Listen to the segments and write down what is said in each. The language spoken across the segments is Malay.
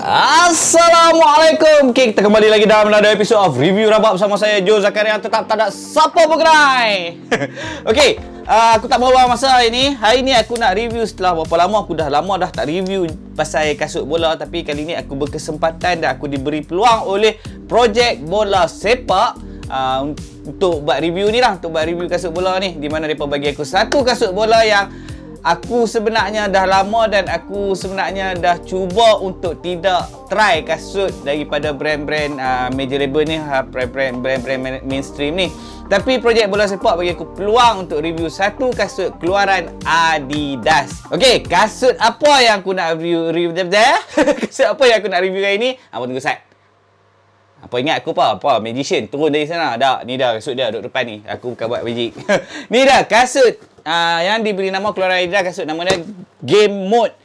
Assalamualaikum. Okay, kita kembali lagi dalam another episode of Review Rabak bersama saya Joe Zakaria. Tetap tak ada siapa bergerai. Okay, aku tak bawa masa ini. Hari ni aku nak review setelah berapa lama. Aku dah lama dah tak review pasal kasut bola. Tapi kali ni aku berkesempatan dan aku diberi peluang oleh projek bola sepak untuk buat review ni lah. Untuk buat review kasut bola ni, di mana mereka bagi aku satu kasut bola yang aku sebenarnya dah lama dan aku sebenarnya dah cuba untuk tidak try kasut daripada brand-brand major label ni, brand-brand mainstream ni. Tapi projek bola sepak bagi aku peluang untuk review satu kasut keluaran Adidas. Okey, kasut apa yang aku nak review kasut apa yang aku nak review hari ni? Apa tunggu sat. Apa ingat aku apa? Magician turun dari sana. Dah, ni dah kasut dia duduk depan ni. Aku bukan buat magic. Ni dah kasut yang diberi nama keluaran Adidas. Kasut nama dia Game Mode.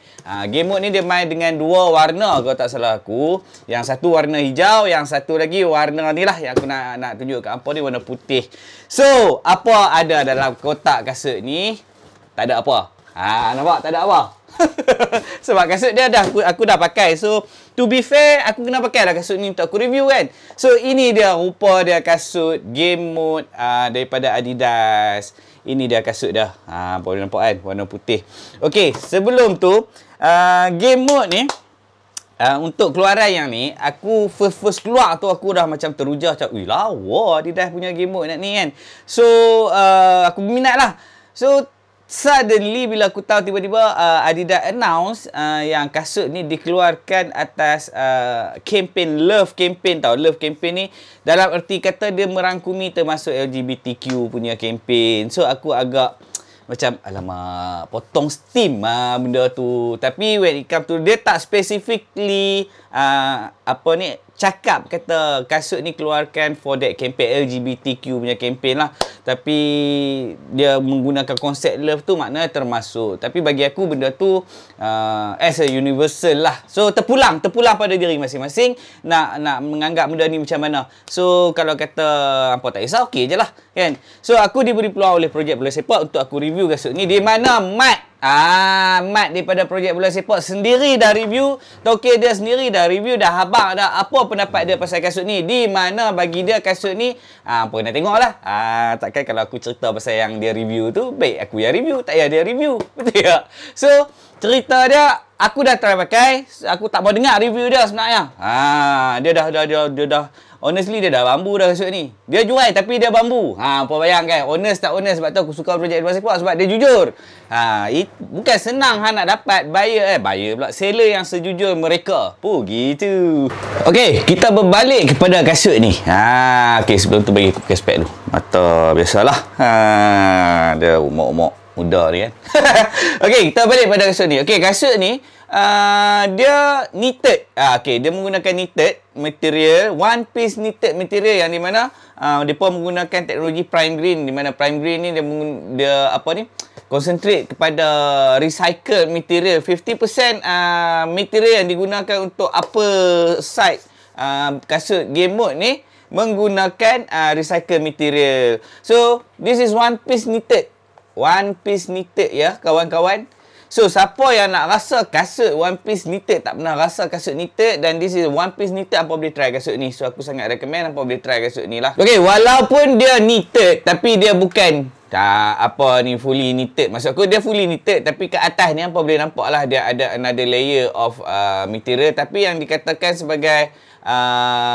Game Mode ni dia main dengan dua warna kalau tak salah aku. Yang satu warna hijau, yang satu lagi warna ni lah yang aku nak tunjuk kat hampa ni, warna putih. So, apa ada dalam kotak kasut ni? Tak ada apa. Nampak? Tak ada apa. Sebab kasut dia dah aku dah pakai. So to be fair, aku kena pakai lah kasut ni untuk aku review kan. So ini dia rupa dia kasut Game Mode daripada Adidas. Ini dia kasut dah. Boleh nampak kan, warna putih. Okey, sebelum tu Game Mode ni untuk keluaran yang ni, aku first keluar tu aku dah macam teruja macam, "Ui, lawa Adidas punya Game Mode nak ni kan." So aku berminat lah. So suddenly bila aku tahu tiba-tiba Adidas announce yang kasut ni dikeluarkan atas campaign Love Campaign tau. Love Campaign ni dalam erti kata dia merangkumi termasuk LGBTQ punya campaign. So aku agak macam alamak, potong steam benda tu. Tapi when it come to, dia tak specifically cakap kata kasut ni keluarkan for that campaign LGBTQ punya campaign lah. Tapi dia menggunakan konsep love tu, maknanya termasuk. Tapi bagi aku benda tu as a universal lah. So terpulang pada diri masing-masing nak menganggap benda ni macam mana. So kalau kata apa tak kisah, okey je lah kan. So aku diberi peluang oleh projek bola sepak untuk aku review kasut ni, di mana Mat daripada projek bola sepak sendiri dah review. Toke dia sendiri dah review, dah habaq dah apa pendapat dia pasal kasut ni. Di mana bagi dia kasut ni, apa nak tengok lah. Takkan kalau aku cerita pasal yang dia review tu, baik aku yang review, tak payah dia review. Betul tak? So cerita dia, aku dah try pakai. Aku tak mau dengar review dia sebenarnya. Dia dah honestly dia dah bambu dah kasut ni. Dia jual tapi dia bambu. Apa bayangkan, honest tak honest. Sebab tu aku suka projek bola sepak, sebab dia jujur. Bukan senang nak dapat buyer pula, seller yang sejujur mereka. Gitu. Okey, kita berbalik kepada kasut ni. Okey, sebelum tu bagi aku pakai spek dulu. Mata biasalah. Dia umur-umur muda ni kan. Okey, kita balik pada kasut ni. Okey, kasut ni dia knitted. Okey, dia menggunakan knitted material, one piece knitted material, yang di mana depa menggunakan teknologi prime green, di mana prime green ni dia concentrate kepada recycle material. 50% material yang digunakan untuk upper side kasut Game Mode ni menggunakan recycle material. So this is one piece knitted. One piece knitted ya kawan-kawan. So, siapa yang nak rasa kasut one piece knitted, tak pernah rasa kasut knitted, dan this is one piece knitted, apa boleh try kasut ni. So, aku sangat recommend apa boleh try kasut ni lah. Okay, walaupun dia knitted, tapi dia bukan fully knitted. Maksud aku dia fully knitted, tapi ke atas ni apa boleh nampak lah dia ada another layer of material. Tapi yang dikatakan sebagai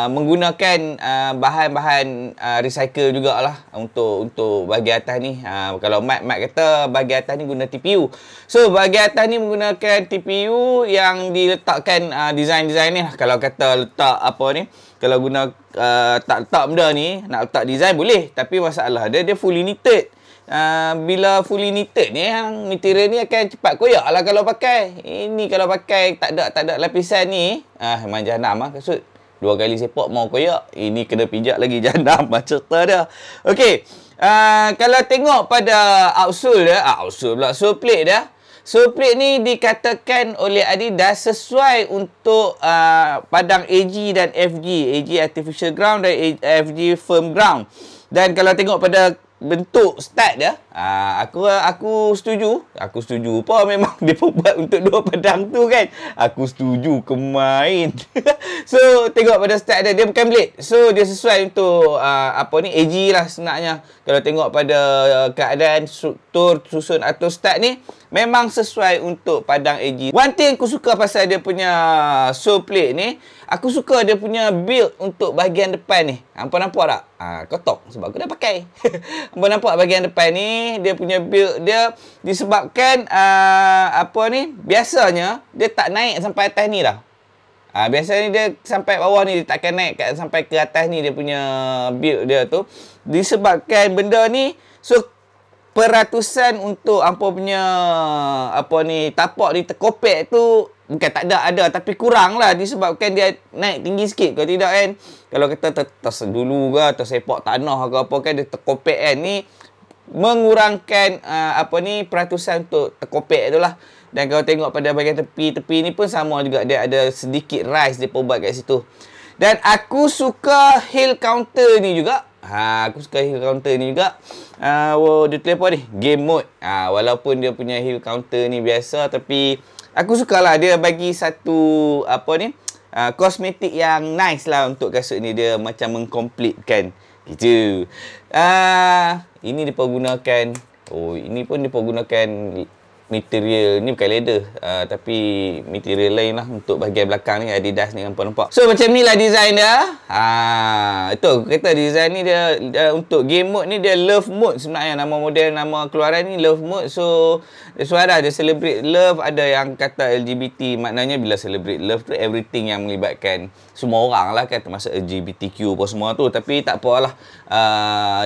menggunakan bahan-bahan recycle jugalah untuk bahagian atas ni. Kalau Mat kata bahagian atas ni guna TPU. So bahagian atas ni menggunakan TPU yang diletakkan design-design ni lah. Kalau kata letak kalau guna tak letak benda ni, nak letak design boleh, tapi masalah dia fully knitted. Bila fully knitted ni, yang material ni akan cepat koyak lah kalau pakai. Ini kalau pakai tak ada lapisan ni, memang jahanam lah kasut. 2 kali sepak mau koyak. Ini kena pijak lagi, jahanam cerita dia. Okey, kalau tengok pada outsole dia, sole plate dia. Sole plate ni dikatakan oleh Adidas sesuai untuk padang AG dan FG. AG artificial ground dan FG firm ground. Dan kalau tengok pada bentuk stud dia, Aku setuju. Aku setuju. Apa memang dia buat untuk dua pedang tu kan. Aku setuju kemain. So tengok pada start dia bukan blade. So dia sesuai untuk AG lah sebenarnya. Kalau tengok pada keadaan struktur susun atau start ni memang sesuai untuk padang AG. One thing aku suka pasal dia punya sole plate ni, aku suka dia punya build untuk bahagian depan ni. Hampa nampak tak? Kotak sebab aku dah pakai. Hampa nampak bahagian depan ni, dia punya build dia disebabkan biasanya dia tak naik sampai atas ni dah. Biasanya dia sampai bawah ni, dia takkan naik sampai ke atas ni dia punya build dia tu. Disebabkan benda ni, so peratusan untuk hampa punya tapak ni terkopek tu bukan tak ada tapi kurang lah, disebabkan dia naik tinggi sikit. Kalau tidak kan, kalau kata dulu ke tersepak tanah ke apa kan, dia terkopek kan, ni mengurangkan peratusan untuk terkopek tu lah. Dan kalau tengok pada bahagian tepi ni pun sama juga, dia ada sedikit rise dia pun buat kat situ. Dan aku suka heel counter ni juga. Aku suka heel counter ni juga. Dia tulis apa ni? Game mode. Walaupun dia punya heel counter ni biasa, tapi aku sukalah dia bagi satu kosmetik yang nice lah untuk kasut ni. Dia macam mengkompletkan gitu. Ini dipergunakan, ini pun dipergunakan material ni bukan leather, tapi material lain lah untuk bahagian belakang ni, Adidas ni nampak. So macam ni lah design dia. Itu kata design ni dia untuk game mode ni dia love mode sebenarnya. Nama model, nama keluaran ni love mode. So suara dia celebrate love. Ada yang kata LGBT, maknanya bila celebrate love tu everything yang melibatkan semua orang lah kan, termasuk LGBTQ apa semua tu. Tapi tak apalah,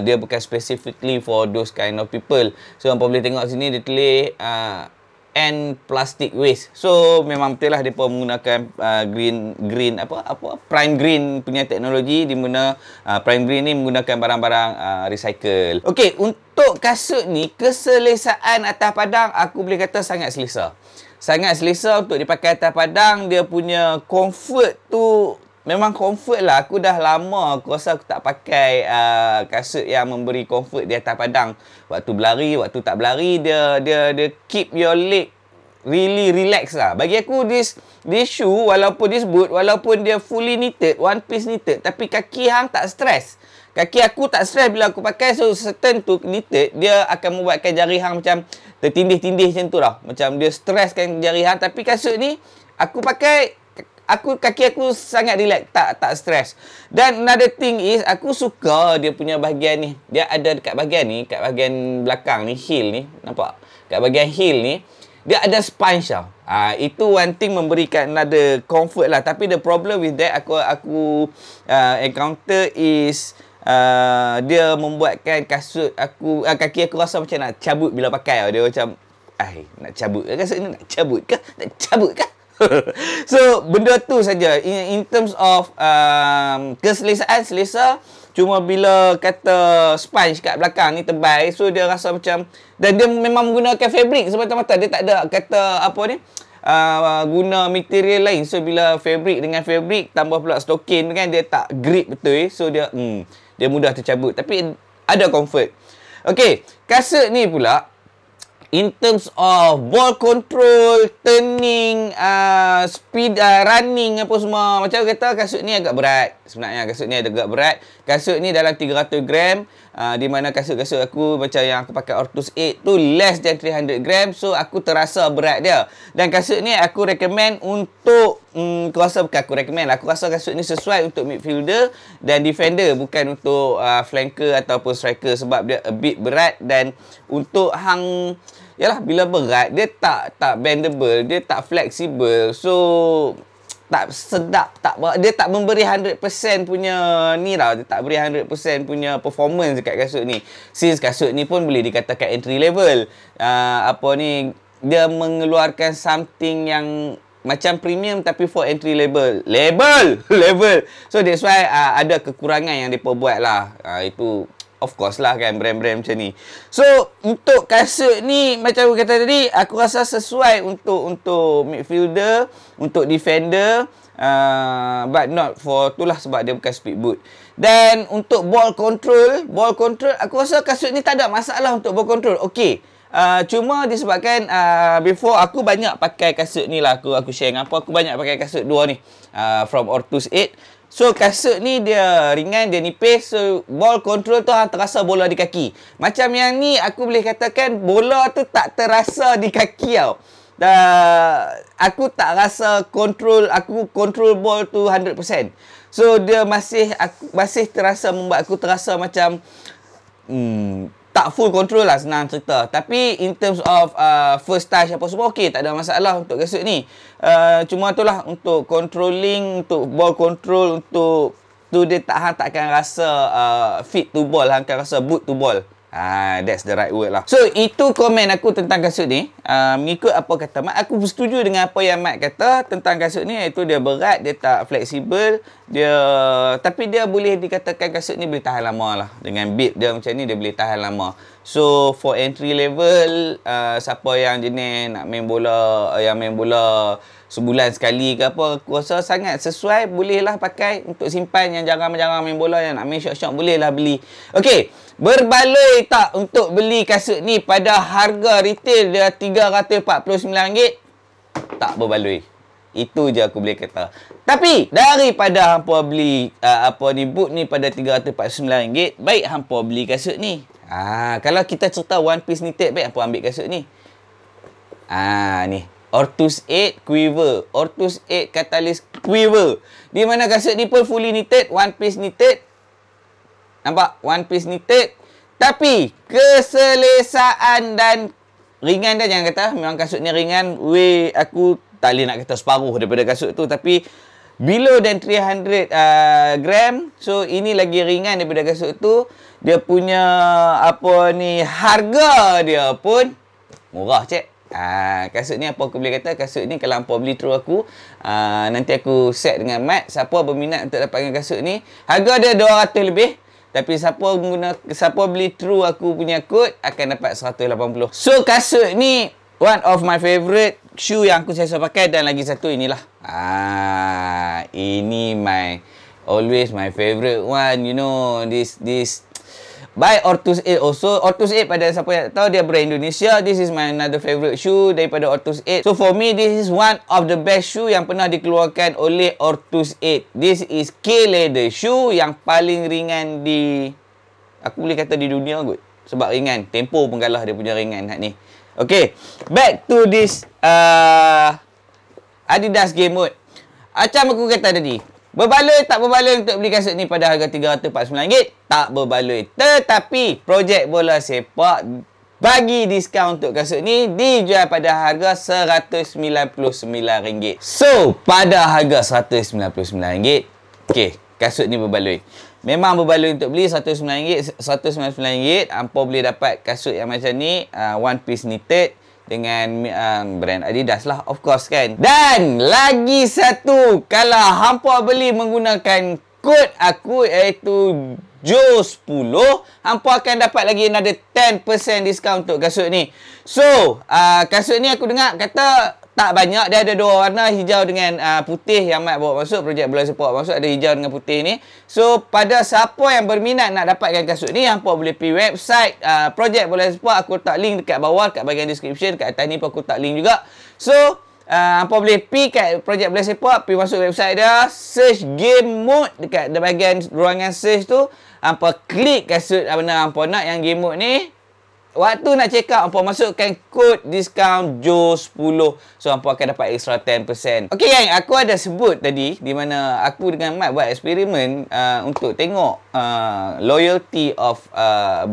dia bukan specifically for those kind of people. So hampa boleh tengok sini dia tulis and plastic waste. So memang betul lah depa menggunakan green prime green punya teknologi, di mana prime green ni menggunakan barang-barang recycle. Okey, untuk kasut ni keselesaan atas padang aku boleh kata sangat selesa. Sangat selesa untuk dipakai atas padang. Dia punya comfort tu memang comfort lah. Aku dah lama aku rasa aku tak pakai kasut yang memberi comfort di atas padang. Waktu berlari, waktu tak berlari, dia keep your leg really relax lah. Bagi aku this shoe, walaupun this boot, walaupun dia fully knitted, one piece knitted, tapi kaki hang tak stress. Kaki aku tak stress bila aku pakai. So certain tu knitted, dia akan membuatkan jari hang macam tertindih-tindih macam tu lah. Macam dia stresskan jari hang. Tapi kasut ni aku pakai, kaki aku sangat relax, tak stress. Dan another thing is, aku suka dia punya bahagian ni. Dia ada dekat bahagian ni, kat bahagian belakang ni, heel ni, nampak? Kat bahagian heel ni, dia ada sponge tau. Itu one thing memberikan another comfort lah. Tapi the problem with that, aku encounter is dia membuatkan kasut aku, kaki aku rasa macam nak cabut bila pakai. Dia macam, nak cabut ke kasut ni? Nak cabut ke? Nak cabut ke? So benda tu saja in terms of keselesaan, selesa. Cuma bila kata sponge kat belakang ni tebal, so dia rasa macam, dan dia memang menggunakan fabric semata-mata. Dia tak ada kata guna material lain. So bila fabric dengan fabric tambah pula stokin kan, dia tak grip betul. So dia mudah tercabut, tapi ada comfort. Okey, kasut ni pula in terms of ball control, turning, speed, running apa semua. Macam kata kasut ni agak berat. Sebenarnya kasut ni agak berat. Kasut ni dalam 300 gram. Di mana kasut-kasut aku macam yang aku pakai Ortus 8 tu less than 300 gram. So aku terasa berat dia. Dan kasut ni aku recommend untuk aku rasa kasut ni sesuai untuk midfielder dan defender, bukan untuk flanker ataupun striker, sebab dia a bit berat. Dan untuk hang, yalah, bila berat dia tak bendable, dia tak fleksibel. So tak sedap, dia tak memberi 100% punya ni lah. Dia tak beri 100% punya performance dekat kasut ni. Since kasut ni pun boleh dikatakan entry level. Dia mengeluarkan something yang macam premium tapi for entry level. So that's why ada kekurangan yang mereka buat lah. Itu of course lah kan, brand-brand macam ni. So untuk kasut ni, macam aku kata tadi, aku rasa sesuai untuk midfielder, untuk defender, But not for itulah sebab dia bukan speed boot. Dan untuk ball control aku rasa kasut ni tak ada masalah untuk ball control. Okey. Cuma disebabkan before aku banyak pakai kasut ni lah, aku share dengan aku banyak pakai kasut dua ni from Ortus 8. So kasut ni dia ringan, dia nipis, so ball control tu terasa bola di kaki. Macam yang ni aku boleh katakan bola tu tak terasa di kaki tau. Aku tak rasa aku control ball tu 100%. So dia masih terasa membuat aku terasa macam tak full control lah, senang cerita. Tapi in terms of first touch apa semua okey, tak ada masalah untuk kasut ni. Cuma itulah untuk controlling, untuk ball control, untuk tu dia takkan rasa fit to ball, akan rasa boot to ball. That's the right word lah. So itu komen aku tentang kasut ni. Mengikut apa kata Mat, aku bersetuju dengan apa yang Mat kata tentang kasut ni, iaitu dia berat, dia tak fleksibel, tapi dia boleh dikatakan kasut ni boleh tahan lama lah. Dengan build dia macam ni, dia boleh tahan lama. So for entry level, siapa yang jenis nak main bola, yang main bola sebulan sekali ke apa, aku rasa sangat sesuai. Bolehlah pakai untuk simpan yang jarang-jarang main bola, yang nak main shot-shot, bolehlah beli. Okey, berbaloi tak untuk beli kasut ni pada harga retail dia RM349? Tak berbaloi. Itu je aku boleh kata. Tapi daripada hampa beli boot ni pada RM349, baik hampa beli kasut ni. Kalau kita cerita one piece knitted, baik hampa ambil kasut ni. Ni Ortus 8 Quiver, Ortus 8 Catalyst Quiver, di mana kasut ni pun fully knitted, one piece knitted. Nampak? One piece knitted. Tapi keselesaan dan ringan dia, jangan kata memang kasut ni ringan. Aku tak boleh nak kata separuh daripada kasut tu, tapi below than 300 gram. So ini lagi ringan daripada kasut tu. Dia punya harga dia pun murah, cik. Kasut ni apa aku boleh kata, kasut ni kalau hampa beli through aku, nanti aku set dengan Mat, siapa berminat untuk dapatkan kasut ni, harga dia 200 lebih. Tapi siapa beli through aku punya kod akan dapat 180. So kasut ni one of my favourite shoe yang aku selalu pakai. Dan lagi satu inilah. Ini always my favourite one, you know, this by Ortus 8 also. Ortus 8, pada siapa yang tahu, dia brand Indonesia. This is my another favourite shoe daripada Ortus 8. So for me, this is one of the best shoe yang pernah dikeluarkan oleh Ortus 8. This is K-leather shoe yang paling ringan aku boleh kata di dunia kot. Sebab ringan. Tempo pun kalah dia punya ringan ni. Okay, back to this Adidas Game Mode. Macam aku kata tadi, berbaloi tak berbaloi untuk beli kasut ni pada harga RM349? Tak berbaloi. Tetapi projek bola sepak bagi diskaun untuk kasut ni, dijual pada harga RM199. So pada harga RM199, okey, kasut ni berbaloi. Memang berbaloi untuk beli RM199. Hampa boleh dapat kasut yang macam ni, one piece knitted dengan brand Adidas lah, of course kan. Dan lagi satu, kalau hampa beli menggunakan kod aku, iaitu JO10, hampa akan dapat lagi another 10% diskaun untuk kasut ni. So kasut ni aku dengar kata tak banyak, dia ada dua warna, hijau dengan putih yang Mat bawa masuk, projek bola sepak masuk, ada hijau dengan putih ni. So pada siapa yang berminat nak dapatkan kasut ni, hampa boleh pergi website projek bola sepak. Aku letak link dekat bawah, dekat bahagian description, dekat atas ni pun aku letak link juga. So hampa boleh pergi kat projek bola sepak, pergi masuk website dia, search game mode, dekat bahagian ruangan search tu hampa klik kasut mana hampa nak yang game mode ni. Waktu nak check out, hampa masukkan kod diskaun JO10. So, hampa akan dapat extra 10%. Okey, gang, aku ada sebut tadi, di mana aku dengan Mat buat eksperimen untuk tengok loyalty of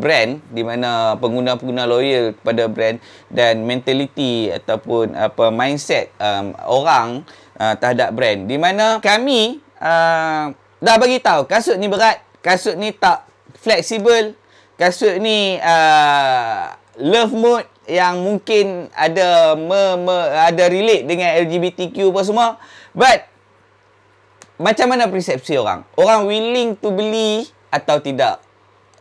brand, di mana pengguna-pengguna loyal kepada brand, dan mentality ataupun mindset orang terhadap brand. Di mana kami dah bagi tahu kasut ni berat, kasut ni tak fleksibel, kasut ni love mode yang mungkin ada ada relate dengan LGBTQ apa semua. But macam mana persepsi orang? Orang willing to beli atau tidak?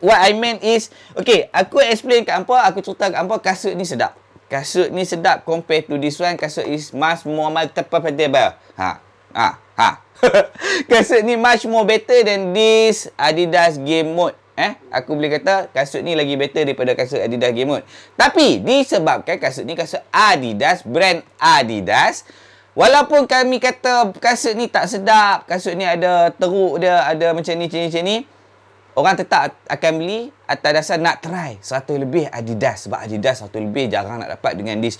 What I meant is, okay, aku explain kat hampa, aku cerita kat hampa, kasut ni sedap. Kasut ni sedap compare to this one. Kasut is mas Muhammad Tepapateba. Kasut ni much more better than this Adidas Game Mode. Aku boleh kata kasut ni lagi better daripada kasut Adidas Game Mode. Tapi disebabkan kasut ni kasut Adidas, brand Adidas. Walaupun kami kata kasut ni tak sedap, kasut ni ada teruk dia, ada macam ni, orang tetap akan beli atas dasar nak try 100 lebih Adidas. Sebab Adidas 100 lebih jarang nak dapat dengan this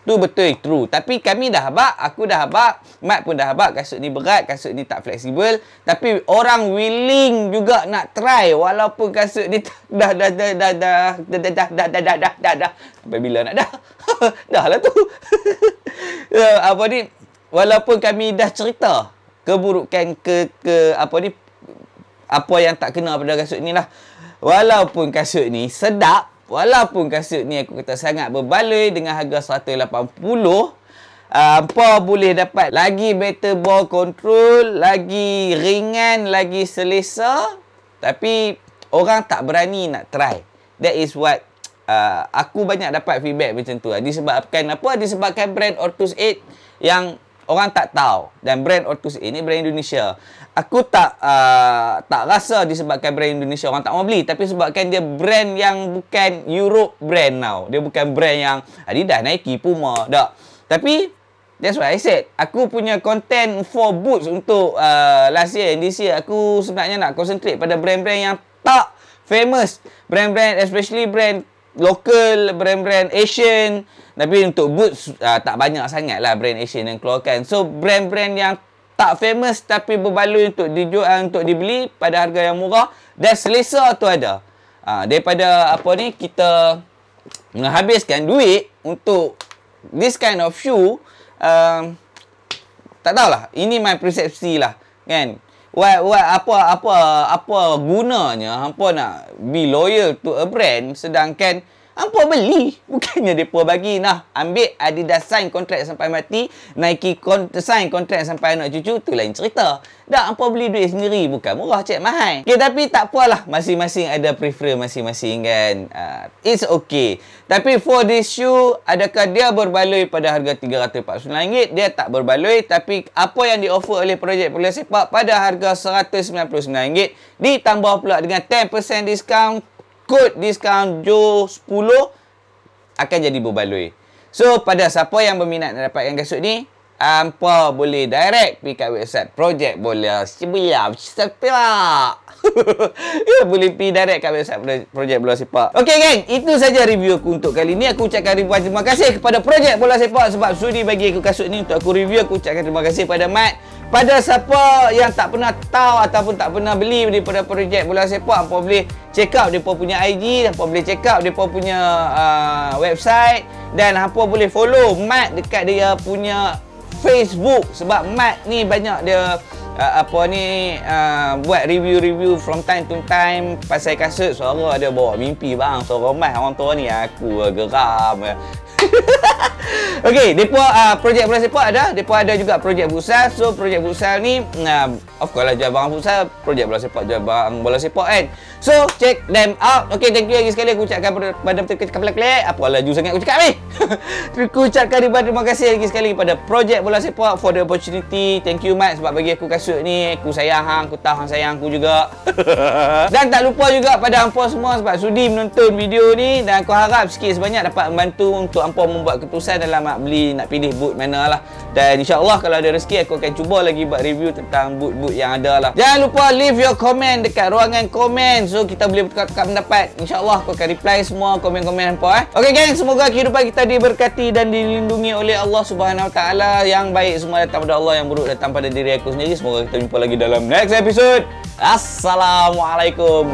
tu betul, true. Tapi kami dah habaq, aku dah habaq, Mat pun dah habaq, kasut ni berat, kasut ni tak fleksibel. Tapi orang willing juga nak try walaupun kasut ni dah sampai bila nak dah? Dah lah tu. Walaupun kami dah cerita keburukan apa yang tak kena pada kasut ni lah. Walaupun kasut ni sedap, walaupun kasut ni aku kata sangat berbaloi dengan harga 180, hampa boleh dapat lagi better ball control, lagi ringan, lagi selesa. Tapi orang tak berani nak try. That is what aku banyak dapat feedback macam tu. Disebabkan apa? Disebabkan brand Ortus 8 yang orang tak tahu. Dan brand Ortus 8 ni brand Indonesia. Aku tak rasa disebabkan brand Indonesia orang tak mau beli. Tapi sebabkan dia brand yang bukan Europe brand now. Dia bukan brand yang Adidas, Nike, Puma. Tak. Tapi that's why I said, aku punya content for boots untuk last year and this year, aku sebenarnya nak concentrate pada brand-brand yang tak famous. Brand-brand, especially brand local, brand-brand Asian. Tapi untuk boots tak banyak sangat lah brand Asian yang keluarkan. So brand-brand yang tak famous tapi berbaloi untuk dijual, untuk dibeli pada harga yang murah dan selesa tu ada. Daripada kita menghabiskan duit untuk this kind of shoe, tak tahulah, ini my persepsi lah, kan. Apa gunanya hampa nak be loyal to a brand sedangkan hampa beli, bukannya depa bagi nah ambil Adidas sign kontrak sampai mati, Nike sign kontrak sampai anak cucu, tu lain cerita. Dah hampa beli duit sendiri, bukan murah, cek mahal. Okay, tapi tak apalah, masing-masing ada prefer masing-masing kan. It's okay. Tapi for this shoe, adakah dia berbaloi pada harga RM349? Dia tak berbaloi, tapi apa yang di-offer oleh Projek Bola Sepak pada harga RM199 ditambah pula dengan 10% diskaun, kod diskaun JO10 akan jadi berbaloi. So, pada siapa yang berminat nak dapatkan kasut ni, hampa boleh direct pergi kat website Projek Bola Sepak. Ya, boleh pergi direct kat website Projek Bola Sepak. Okey geng, itu saja review aku untuk kali ni. Aku ucapkan ribuan terima kasih kepada Projek Bola Sepak sebab sudi bagi aku kasut ni untuk aku review. Aku ucapkan terima kasih pada Mat. Pada siapa yang tak pernah tahu ataupun tak pernah beli daripada Projek Bola Sepak, hampa boleh check out depa punya IG, hampa boleh check out depa punya website, dan hampa boleh follow Mat dekat dia punya Facebook sebab Mat ni banyak dia buat review-review from time to time pasal kasut. Suara dia bawa mimpi bang, suara Mat orang tua ni aku geram. Okey, depa Projek Bola Sepak ada, depa ada juga projek futsal. So projek futsal ni of course lah jual barang futsal, Projek Bola Sepak jual barang bola sepak kan. So check them out. Okey, thank you lagi sekali aku ucapkan pada kepala-kepala apa laju sangat aku cakap ni. Aku ucapkan terima kasih lagi sekali kepada Projek Bola Sepak for the opportunity. Thank you Mat sebab bagi aku kasut ni. Aku sayang hang, aku tahu hang sayang aku juga. Dan tak lupa juga pada hampa semua sebab sudi menonton video ni, dan aku harap sikit sebanyak dapat membantu untuk hampa membuat keputusan dalam nak beli, nak pilih boot mana lah. Dan insyaAllah kalau ada rezeki aku akan cuba lagi buat review tentang boot-boot yang ada lah. Jangan lupa leave your comment dekat ruangan komen, so kita boleh bertukar pendapat. InsyaAllah aku akan reply semua komen-komen hampa. Okey geng, semoga kehidupan kita diberkati dan dilindungi oleh Allah Subhanahu Wa Taala. Yang baik semua datang pada Allah, yang buruk datang pada diri aku sendiri. Semoga kita jumpa lagi dalam next episode. Assalamualaikum.